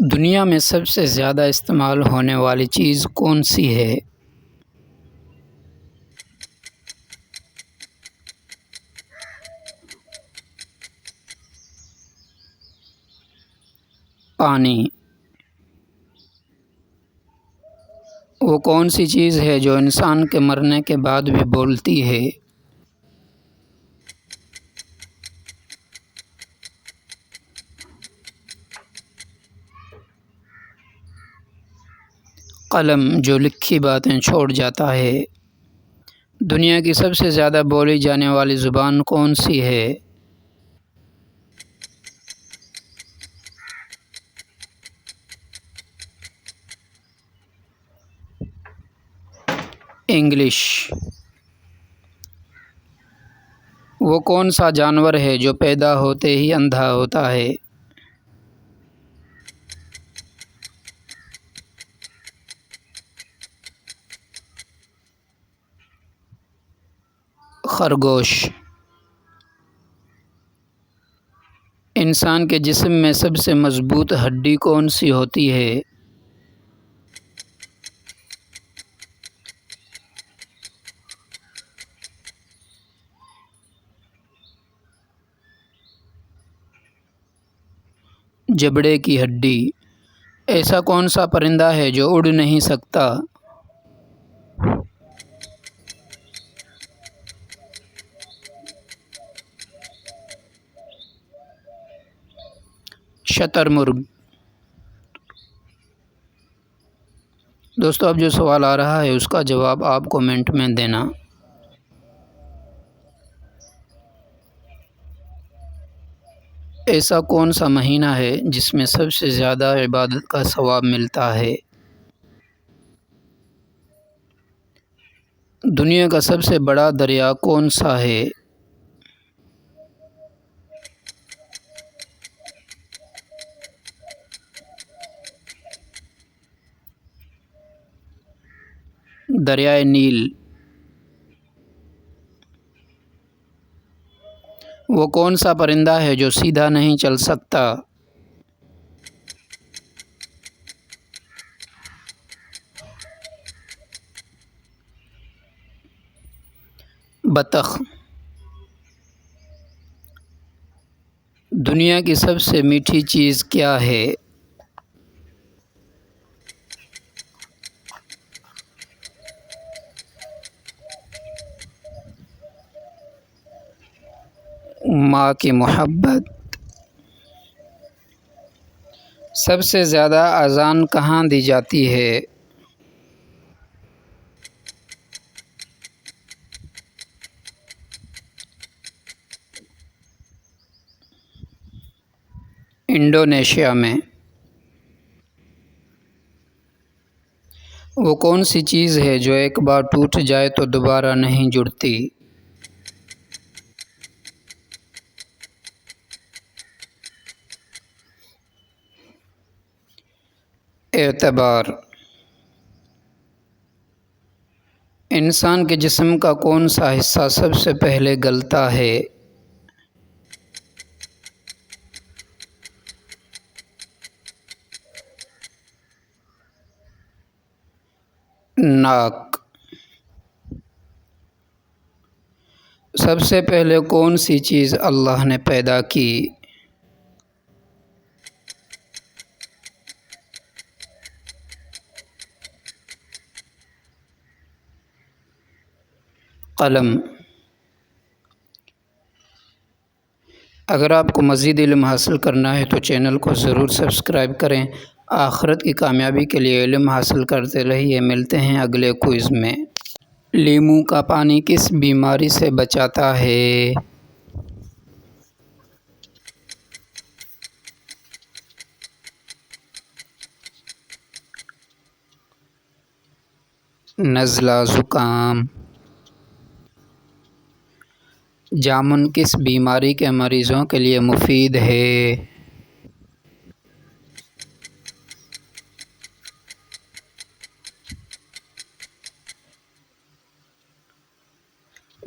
دنیا میں سب سے زیادہ استعمال ہونے والی چیز کون سی ہے؟ پانی۔ وہ کون سی چیز ہے جو انسان کے مرنے کے بعد بھی بولتی ہے؟ قلم، جو لکھی باتیں چھوڑ جاتا ہے۔ دنیا کی سب سے زیادہ بولی جانے والی زبان کون سی ہے؟ انگلش۔ وہ کون سا جانور ہے جو پیدا ہوتے ہی اندھا ہوتا ہے؟ خرگوش۔ انسان کے جسم میں سب سے مضبوط ہڈی کون سی ہوتی ہے؟ جبڑے کی ہڈی۔ ایسا کون سا پرندہ ہے جو اڑ نہیں سکتا؟ شتر مرغ۔ دوستو، اب جو سوال آ رہا ہے اس کا جواب آپ کومنٹ میں دینا۔ ایسا کون سا مہینہ ہے جس میں سب سے زیادہ عبادت کا ثواب ملتا ہے؟ دنیا کا سب سے بڑا دریا کون سا ہے؟ دریائے نیل۔ وہ کون سا پرندہ ہے جو سیدھا نہیں چل سکتا؟ بطخ۔ دنیا کی سب سے میٹھی چیز کیا ہے؟ ماں کی محبت۔ سب سے زیادہ اذان کہاں دی جاتی ہے؟ انڈونیشیا میں۔ وہ کون سی چیز ہے جو ایک بار ٹوٹ جائے تو دوبارہ نہیں جڑتی؟ اعتبار۔ انسان کے جسم کا کون سا حصہ سب سے پہلے گلتا ہے؟ ناک۔ سب سے پہلے کون سی چیز اللہ نے پیدا کی؟ قلم۔ اگر آپ کو مزید علم حاصل کرنا ہے تو چینل کو ضرور سبسکرائب کریں۔ آخرت کی کامیابی کے لیے علم حاصل کرتے رہیے۔ ملتے ہیں اگلے کوئز میں۔ لیموں کا پانی کس بیماری سے بچاتا ہے؟ نزلہ، زکام۔ جامن کس بیماری کے مریضوں کے لیے مفید ہے؟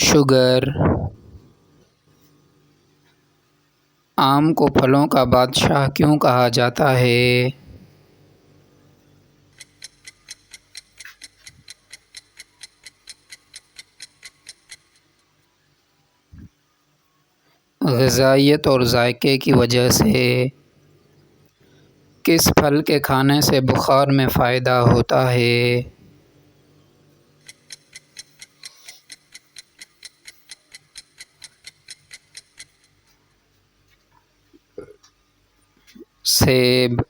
شوگر۔ آم کو پھلوں کا بادشاہ کیوں کہا جاتا ہے؟ غذائیت اور ذائقے کی وجہ سے کس پھل کے کھانے سے بخار میں فائدہ ہوتا ہے؟ سیب۔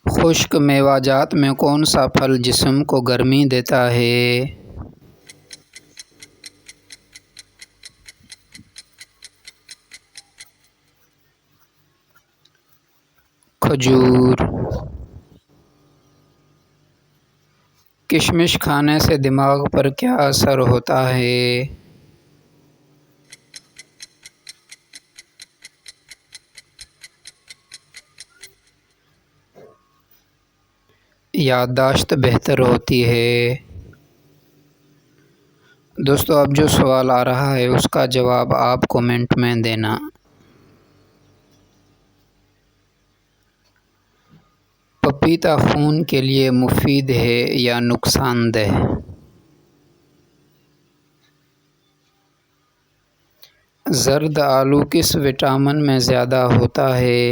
خشک میوہ جات میں کون سا پھل جسم کو گرمی دیتا ہے؟ کھجور۔ کشمش کھانے سے دماغ پر کیا اثر ہوتا ہے؟ یادداشت بہتر ہوتی ہے۔ دوستو اب جو سوال آ رہا ہے اس کا جواب آپ کومنٹ میں دینا۔ پپیتا خون کے لیے مفید ہے یا نقصان دہ؟ زرد آلو کس وٹامن میں زیادہ ہوتا ہے؟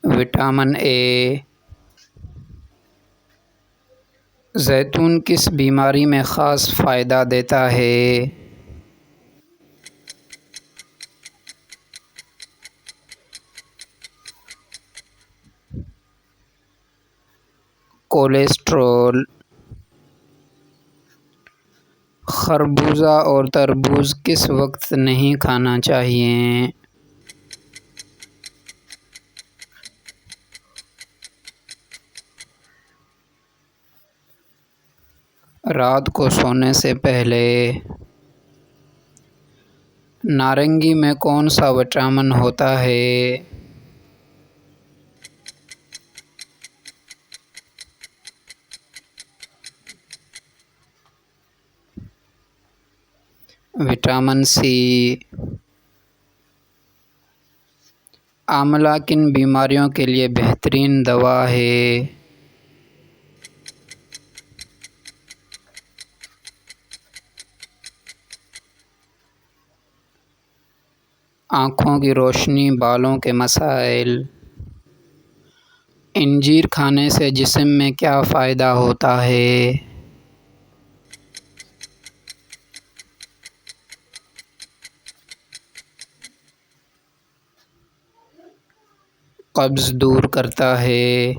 Vitamin A. زیتون کس بیماری میں خاص فائدہ دیتا ہے؟ کولیسٹرول۔ خربوزہ اور تربوز کس وقت نہیں کھانا چاہیے؟ رات کو سونے سے پہلے۔ نارنگی میں کون سا وٹامن ہوتا ہے؟ وٹامن سی۔ آملہ کن بیماریوں کے لیے بہترین دوا ہے؟ آنکھوں کی روشنی، بالوں کے مسائل۔ انجیر کھانے سے جسم میں کیا فائدہ ہوتا ہے؟ قبض دور کرتا ہے۔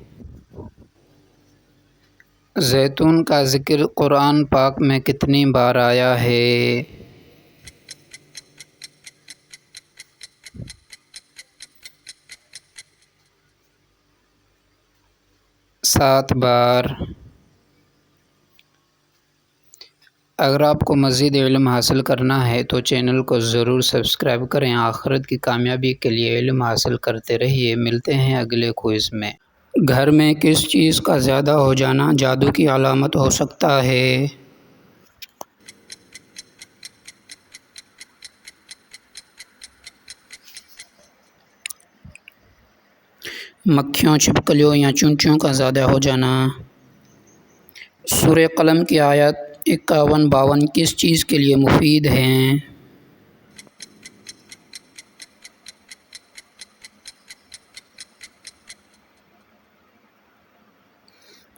زیتون کا ذکر قرآن پاک میں کتنی بار آیا ہے؟ 7 بار۔ اگر آپ کو مزید علم حاصل کرنا ہے تو چینل کو ضرور سبسکرائب کریں۔ آخرت کی کامیابی کے لیے علم حاصل کرتے رہیے۔ ملتے ہیں اگلے کوئز میں۔ گھر میں کس چیز کا زیادہ ہو جانا جادو کی علامت ہو سکتا ہے؟ مکھیوں، چھپکلیوں یا چونچیوں کا زیادہ ہو جانا۔ سورہ قلم کی آیت 51-52 کس چیز کے لیے مفید ہیں؟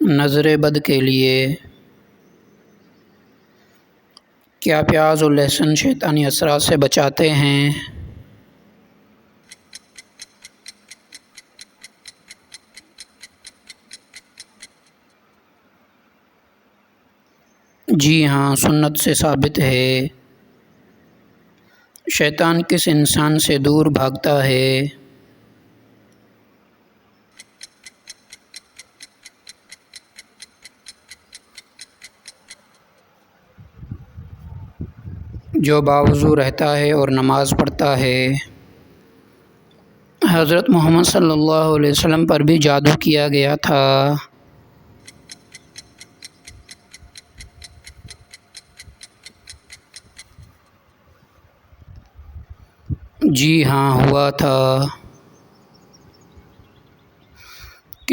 نظر بد کے لیے۔ کیا پیاز اور لہسن شیطانی اثرات سے بچاتے ہیں؟ جی ہاں، سنت سے ثابت ہے۔ شیطان کس انسان سے دور بھاگتا ہے؟ جو باوضو رہتا ہے اور نماز پڑھتا ہے۔ حضرت محمد صلی اللہ علیہ وسلم پر بھی جادو کیا گیا تھا۔ جی ہاں، ہوا تھا۔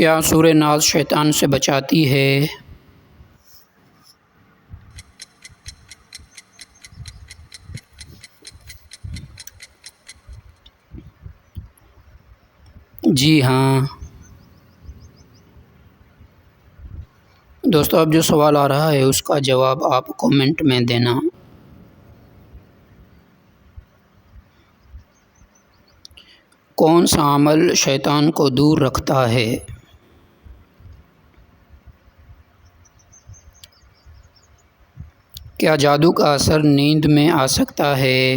کیا سورہ ناز شیطان سے بچاتی ہے؟ جی ہاں دوستو، اب جو سوال آ رہا ہے اس کا جواب آپ کومنٹ میں دینا۔ کون سا عمل شیطان کو دور رکھتا ہے؟ کیا جادو کا اثر نیند میں آ سکتا ہے؟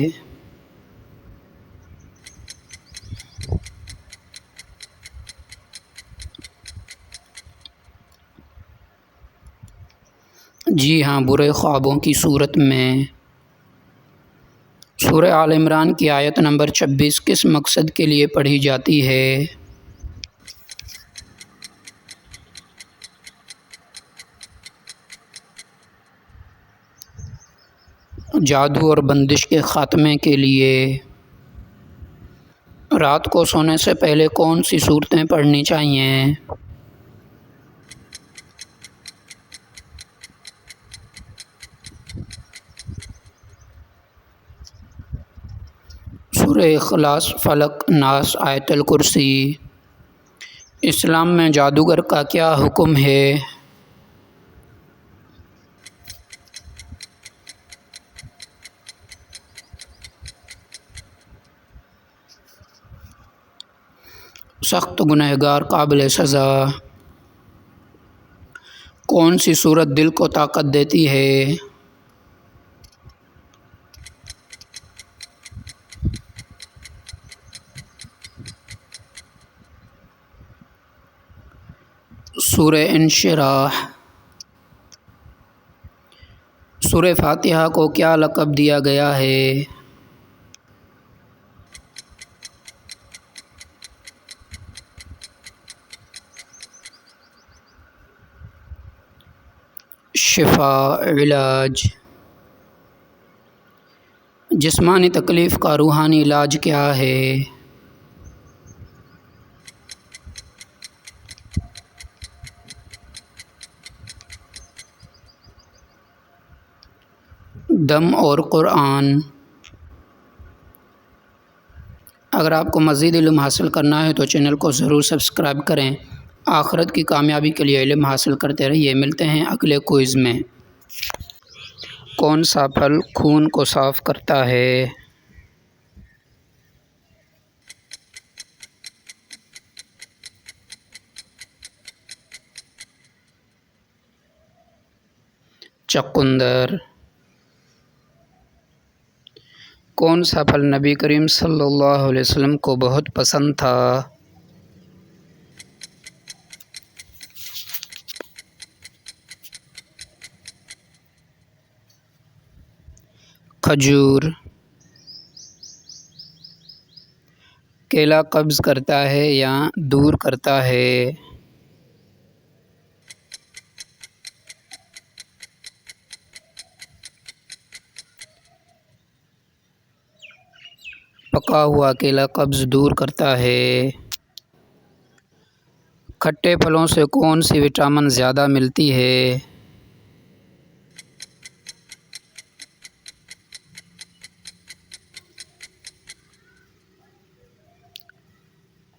جی ہاں، برے خوابوں کی صورت میں۔ سورہ آل عمران کی آیت نمبر 26 کس مقصد کے لیے پڑھی جاتی ہے؟ جادو اور بندش کے خاتمے کے لیے۔ رات کو سونے سے پہلے کون سی صورتیں پڑھنی چاہیے؟ سورہ اخلاص، فلق، ناس، آیت الکرسی۔ اسلام میں جادوگر کا کیا حکم ہے؟ سخت گنہگار قابل سزا۔ کون سی صورت دل کو طاقت دیتی ہے؟ سورہ انشراح۔ سورہ فاتحہ کو کیا لقب دیا گیا ہے؟ شفا، علاج۔ جسمانی تکلیف کا روحانی علاج کیا ہے؟ دم اور قرآن۔ اگر آپ کو مزید علم حاصل کرنا ہے تو چینل کو ضرور سبسکرائب کریں۔ آخرت کی کامیابی کے لیے علم حاصل کرتے رہیے۔ ملتے ہیں اگلے کوئز میں۔ کون سا پھل خون کو صاف کرتا ہے؟ چقندر۔ کون سا پھل نبی کریم صلی اللہ علیہ وسلم کو بہت پسند تھا؟ کھجور۔ کیلا قبض کرتا ہے یا دور کرتا ہے؟ پکا ہوا کیلا قبض دور کرتا ہے۔ کھٹے پھلوں سے کون سی وٹامن زیادہ ملتی ہے؟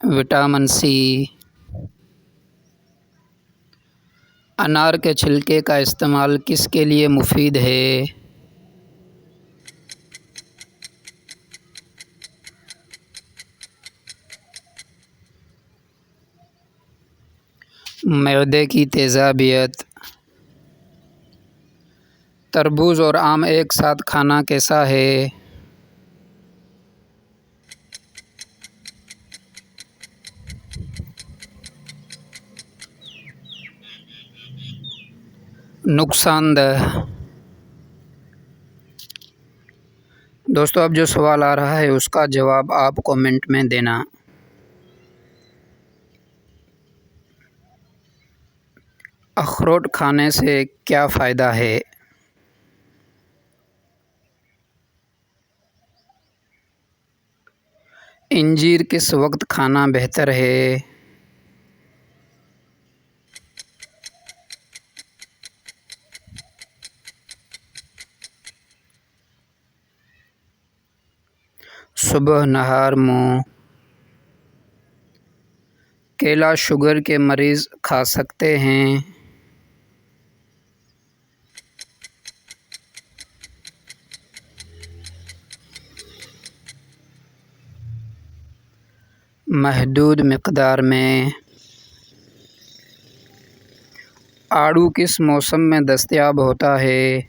Vitamin C. انار کے چھلکے کا استعمال کس کے لیے مفید ہے؟ معدے کی تیزابیت۔ تربوز اور آم ایک ساتھ کھانا کیسا ہے؟ نقصان دہ۔ دوستو، اب جو سوال آ رہا ہے اس کا جواب آپ کومنٹ میں دینا۔ اخروٹ کھانے سے کیا فائدہ ہے؟ انجیر کس وقت کھانا بہتر ہے؟ صبح نہار منہ۔ کیلا شوگر کے مریض کھا سکتے ہیں۔ محدود مقدار میں۔ آڑو کس موسم میں دستیاب ہوتا ہے؟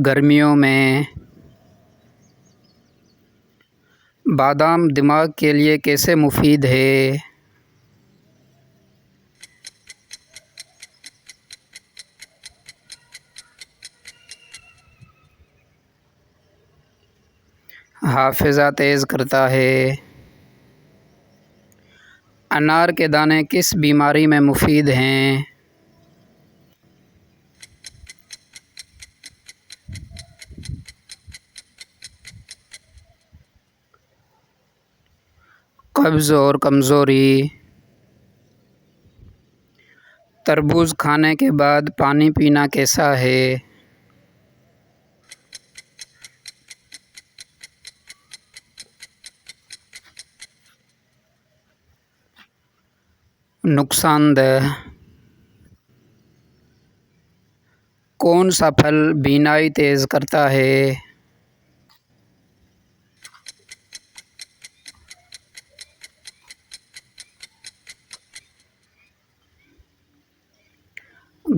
گرمیوں میں۔ بادام دماغ کے لیے کیسے مفید ہے؟ حافظہ تیز کرتا ہے۔ انار کے دانے کس بیماری میں مفید ہیں؟ قبض اور کمزوری۔ تربوز کھانے کے بعد پانی پینا کیسا ہے؟ نقصان دہ۔ کون سا پھل بینائی تیز کرتا ہے؟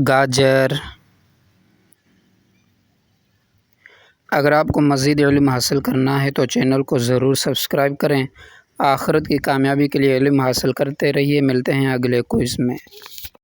گاجر۔ اگر آپ کو مزید علم حاصل کرنا ہے تو چینل کو ضرور سبسکرائب کریں۔ آخرت کی کامیابی کے لیے علم حاصل کرتے رہیے۔ ملتے ہیں اگلے کوئز میں۔